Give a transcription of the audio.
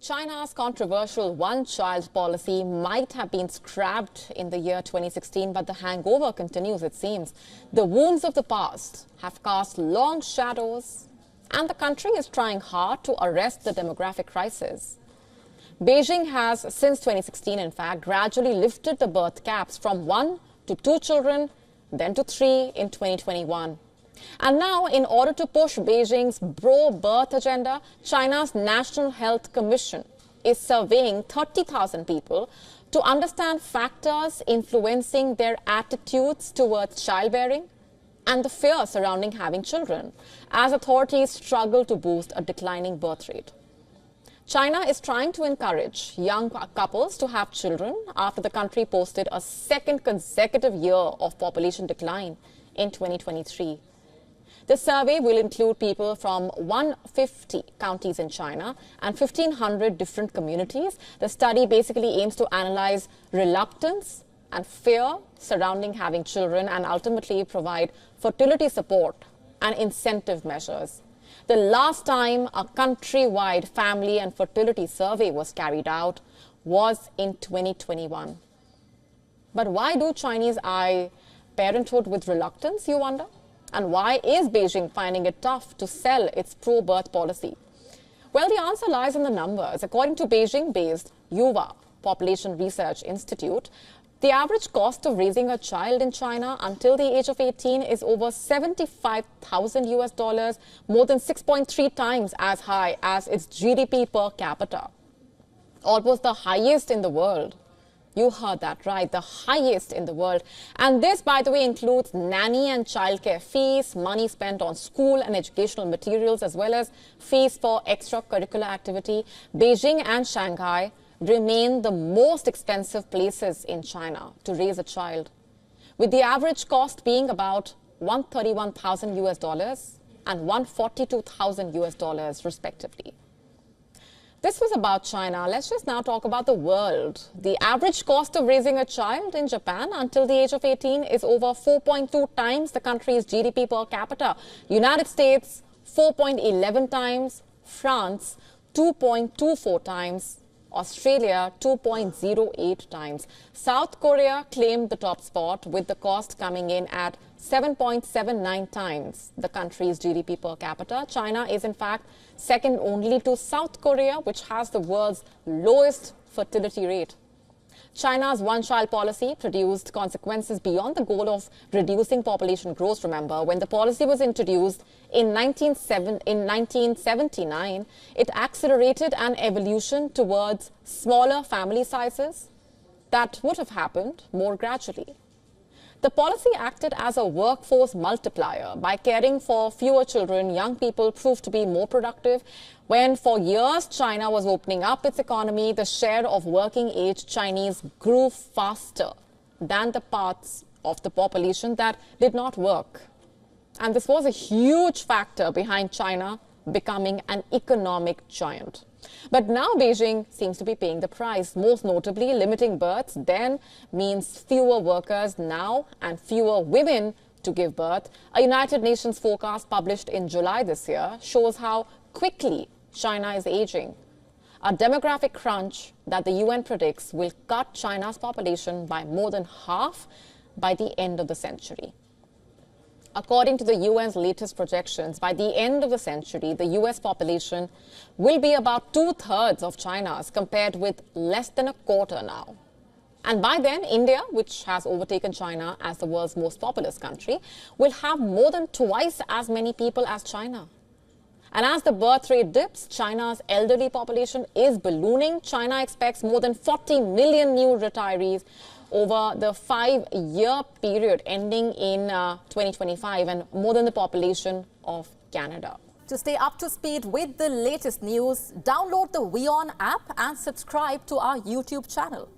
China's controversial one-child policy might have been scrapped in the year 2016, but the hangover continues, it seems. The wounds of the past have cast long shadows, and the country is trying hard to arrest the demographic crisis. Beijing has, since 2016, in fact, gradually lifted the birth caps from 1 to 2 children, then to 3 in 2021. And now, in order to push Beijing's pro-birth agenda, China's National Health Commission is surveying 30,000 people to understand factors influencing their attitudes towards childbearing and the fear surrounding having children, as authorities struggle to boost a declining birth rate. China is trying to encourage young couples to have children after the country posted a second consecutive year of population decline in 2023. The survey will include people from 150 counties in China and 1,500 different communities. The study basically aims to analyze reluctance and fear surrounding having children and ultimately provide fertility support and incentive measures. The last time a countrywide family and fertility survey was carried out was in 2021. But why do Chinese eye parenthood with reluctance, you wonder? And why is Beijing finding it tough to sell its pro-birth policy? Well, the answer lies in the numbers. According to Beijing-based WION Population Research Institute, the average cost of raising a child in China until the age of 18 is over $75,000, more than 6.3 times as high as its GDP per capita. Almost the highest in the world. You heard that right, the highest in the world. And this, by the way, includes nanny and childcare fees, money spent on school and educational materials, as well as fees for extracurricular activity. Beijing and Shanghai remain the most expensive places in China to raise a child, with the average cost being about $131,000 and $142,000 respectively. This was about China. Let's just now talk about the world. The average cost of raising a child in Japan until the age of 18 is over 4.2 times the country's GDP per capita. United States, 4.11 times. France, 2.24 times. Australia, 2.08 times. South Korea claimed the top spot, with the cost coming in at 7.79 times the country's GDP per capita. China is, in fact, second only to South Korea, which has the world's lowest fertility rate. China's one-child policy produced consequences beyond the goal of reducing population growth. Remember, when the policy was introduced in 1979, it accelerated an evolution towards smaller family sizes that would have happened more gradually. The policy acted as a workforce multiplier. By caring for fewer children, young people proved to be more productive. When for years China was opening up its economy, the share of working-age Chinese grew faster than the parts of the population that did not work. And this was a huge factor behind China becoming an economic giant. But now Beijing seems to be paying the price. Most notably, limiting births then means fewer workers now and fewer women to give birth. A United Nations forecast published in July this year shows how quickly China is aging. A demographic crunch that the UN predicts will cut China's population by more than half by the end of the century. According to the UN's latest projections, by the end of the century, the US population will be about 2/3 of China's, compared with less than a quarter now. And by then, India, which has overtaken China as the world's most populous country, will have more than twice as many people as China. And as the birth rate dips, China's elderly population is ballooning. China expects more than 40 million new retirees over the 5-year period ending in 2025, and more than the population of Canada. To stay up to speed with the latest news, download the WION app and subscribe to our YouTube channel.